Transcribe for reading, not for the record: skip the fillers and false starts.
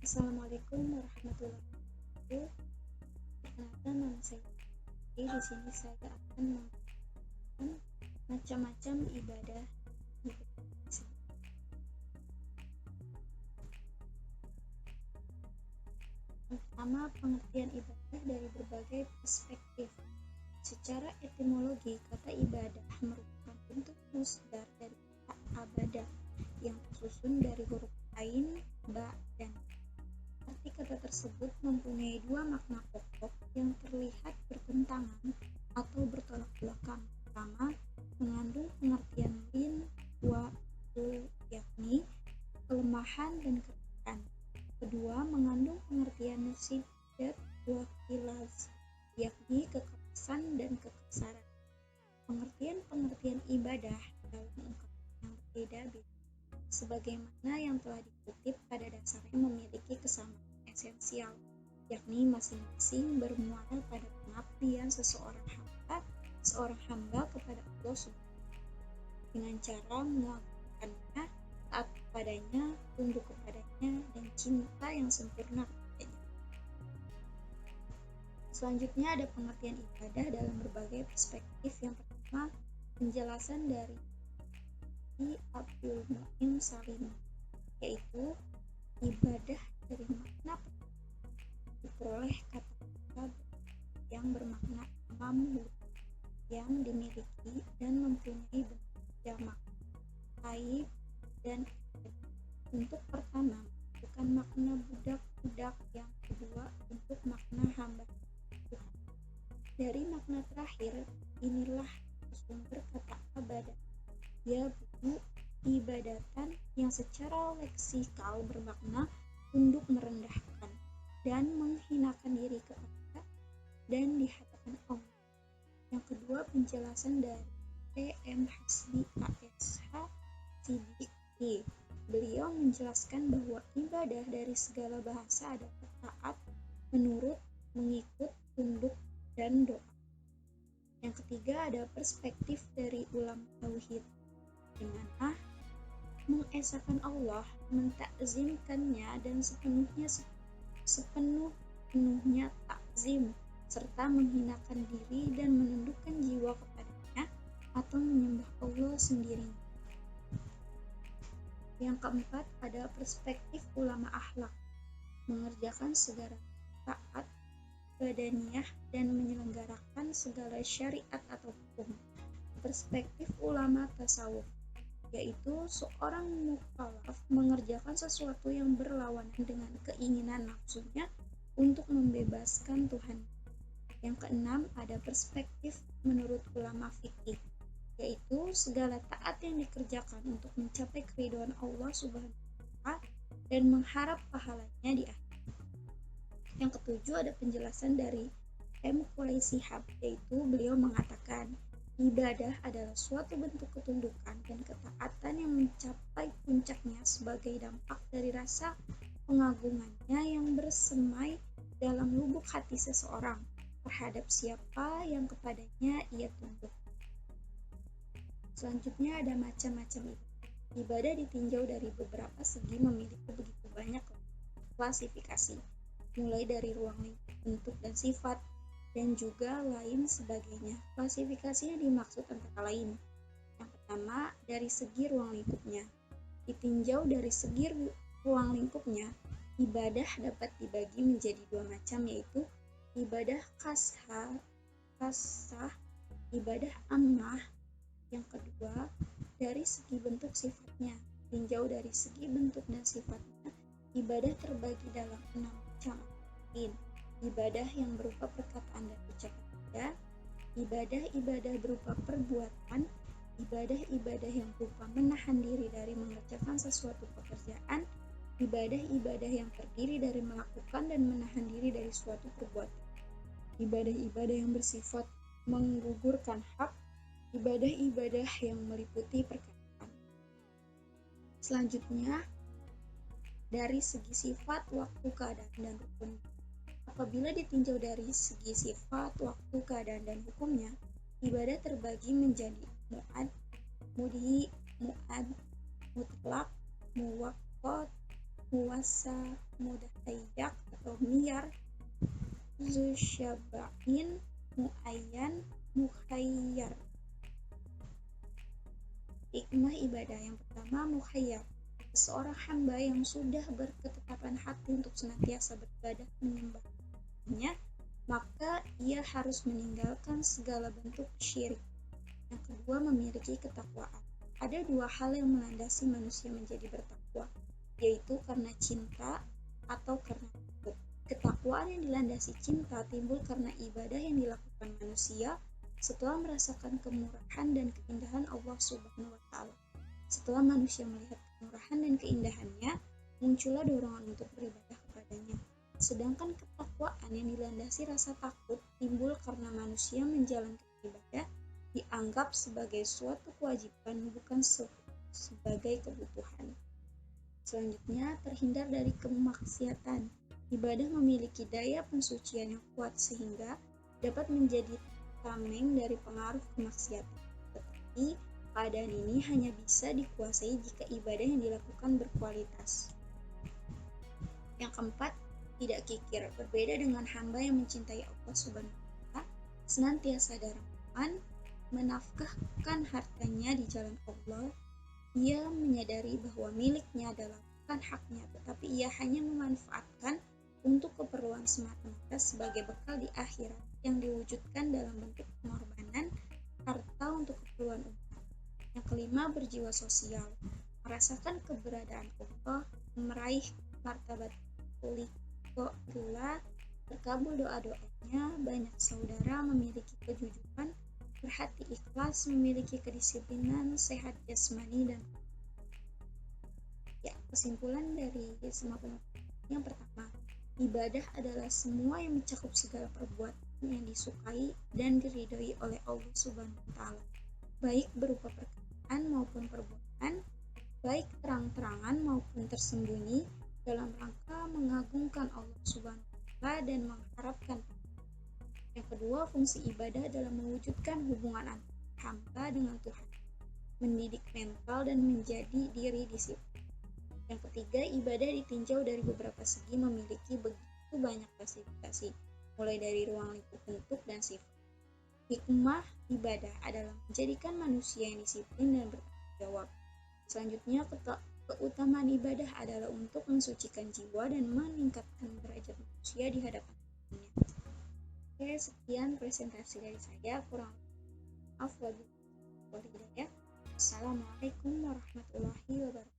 Assalamualaikum warahmatullahi wabarakatuh. Perkenalkan, nama saya Putri. Di sini saya akan membahas macam-macam ibadah di Islam. Pertama, pengertian ibadah dari berbagai perspektif. Secara etimologi, kata ibadah merupakan bentuk musdar dari kata abadah yang tersusun dari huruf ain, ba, dan arti kata tersebut mempunyai dua makna pokok yang terlihat bertentangan atau bertolak belakang. Pertama, mengandung pengertian lin, wa, u, yakni kelemahan dan kekuatan. Kedua, mengandung pengertian syiddat wa khilaz, yakni kekerasan dan kekasaran. Pengertian-pengertian ibadah dalam ungkapan yang berbeda-beda, sebagaimana yang telah dikutip, pada dasarnya memiliki kesamaan esensial, yakni masing-masing bermuara pada pengabdian seorang hamba kepada Allah Subhanahu dengan cara mengagungkannya, taat kepadanya, tunduk kepadanya, dan cinta yang sempurna kepadanya. Selanjutnya ada pengertian ibadah dalam berbagai perspektif. Yang pertama, penjelasan dari Abdul Mu'in Salim, yaitu ibadah dari makna diperoleh kata-kata yang bermakna mamluk, yang dimiliki dan mempunyai bentuk jamak, taib, dan untuk pertama bukan makna budak-budak, yang kedua untuk makna hamba Tuhan. Dari makna terakhir inilah sumber kata abadah, ya buku ibadatan, yang secara leksikal bermakna tunduk merendahkan dan menghinakan diri kepada dan di hadapan Allah. Yang kedua, penjelasan dari T.M. Hasbi A.S.H. Siddiqi. Beliau menjelaskan bahwa ibadah dari segala bahasa adalah taat, menurut, mengikut, tunduk, dan doa. Yang ketiga, ada perspektif dari ulama tauhid, di mana mengesahkan Allah, mentakzimkannya, dan sepenuh-penuhnya takzim, serta menghinakan diri dan menundukkan jiwa kepadanya atau menyembah Allah sendirinya. Yang keempat, ada perspektif ulama akhlak, mengerjakan segala taat badaniyah dan menyelenggarakan segala syariat atau hukum. Perspektif ulama tasawuf, yaitu seorang mukallaf mengerjakan sesuatu yang berlawanan dengan keinginan nafsunya untuk membebaskan Tuhan. Yang keenam, ada perspektif menurut ulama fikih, yaitu segala taat yang dikerjakan untuk mencapai keridhaan Allah Subhanahu wa Ta'ala dan mengharap pahalanya di akhir. Yang ketujuh, ada penjelasan dari M. Qulai Shihab, yaitu beliau mengatakan ibadah adalah suatu bentuk ketundukan dan ketaatan yang mencapai puncaknya sebagai dampak dari rasa pengagungannya yang bersemai dalam lubuk hati seseorang terhadap siapa yang kepadanya ia tunduk. Selanjutnya ada macam-macam ibadah. Ibadah ditinjau dari beberapa segi memiliki begitu banyak klasifikasi, mulai dari ruang lingkup, bentuk dan sifat, dan juga lain sebagainya. Klasifikasinya dimaksud antara lain: yang pertama, dari segi ruang lingkupnya. Ditinjau dari segi ruang lingkupnya, ibadah dapat dibagi menjadi dua macam, yaitu ibadah khasah, ibadah ammah. Yang kedua, dari segi bentuk sifatnya. Tinjau dari segi bentuk dan sifatnya, ibadah terbagi dalam 6 macam. Ibadah yang berupa perkataan dan ucapan, ibadah berupa perbuatan, ibadah yang berupa menahan diri dari mengerjakan sesuatu pekerjaan, ibadah yang terdiri dari melakukan dan menahan diri dari suatu perbuatan, ibadah yang bersifat menggugurkan hak, ibadah yang meliputi perkataan. Selanjutnya, dari segi sifat, waktu, keadaan, dan rukun. Apabila ditinjau dari segi sifat, waktu, keadaan, dan hukumnya, ibadah terbagi menjadi mu'ad, mudhi, mu'ad, mutlak, muwaqqat, muwassa, mudahayyak atau miyar, zusyabain, muayyan, mukhayyar. Hikmah ibadah yang pertama, mukhayyar. Seorang hamba yang sudah berketetapan hati untuk senantiasa beribadah menyembahnya, maka ia harus meninggalkan segala bentuk syirik. Yang kedua, memiliki ketakwaan. Ada dua hal yang melandasi manusia menjadi bertakwa, yaitu karena cinta atau karena takut. Ketakwaan yang dilandasi cinta timbul karena ibadah yang dilakukan manusia setelah merasakan kemurahan dan keindahan Allah Subhanahu wa Ta'ala. Setelah manusia melihat kemurahan dan keindahannya, muncullah dorongan untuk beribadah kepadanya. Sedangkan ketakwaan yang dilandasi rasa takut timbul karena manusia menjalankan ibadah dianggap sebagai suatu kewajiban, bukan sebagai kebutuhan. Selanjutnya, terhindar dari kemaksiatan. Ibadah memiliki daya pensucian yang kuat sehingga dapat menjadi tameng dari pengaruh kemaksiatan. Tetapi keadaan ini hanya bisa dikuasai jika ibadah yang dilakukan berkualitas. Yang keempat, tidak kikir. Berbeda dengan hamba yang mencintai Allah Subhanahu wa Ta'ala, senantiasa dermawan menafkahkan hartanya di jalan Allah, ia menyadari bahwa miliknya adalah bukan haknya, tetapi ia hanya memanfaatkan untuk keperluan semata-mata sebagai bekal di akhirat yang diwujudkan dalam bentuk pengorbanan harta untuk keperluan umat. Yang kelima, berjiwa sosial. Merasakan keberadaan Allah, meraih martabat liqa'illah, terkabul doa-doanya, banyak saudara, memiliki kejujuran, berhati ikhlas, memiliki kedisiplinan, sehat jasmani dan ya, kesimpulan dari semua penelitian yang pertama, ibadah adalah semua yang mencakup segala perbuatan yang disukai dan diridhoi oleh Allah Subhanahu wa Ta'ala, baik berupa perkataan maupun perbuatan, baik terang-terangan maupun tersembunyi, dalam rangka mengagungkan Allah Subhanahu wa Ta'ala dan mengharapkan. Yang kedua, fungsi ibadah adalah mewujudkan hubungan antara hamba dengan Tuhan, mendidik mental dan menjadi diri disiplin. Yang ketiga, ibadah ditinjau dari beberapa segi, memiliki begitu banyak klasifikasi, mulai dari ruang lingkup bentuk dan sifat. Hikmah ibadah adalah menjadikan manusia yang disiplin dan bertanggung jawab. Selanjutnya, keutamaan ibadah adalah untuk mensucikan jiwa dan meningkatkan derajat manusia di hadapan Tuhannya. Oke, sekian presentasi dari saya. Kurang maaf wabillahi hidayah. Assalamualaikum warahmatullahi wabarakatuh.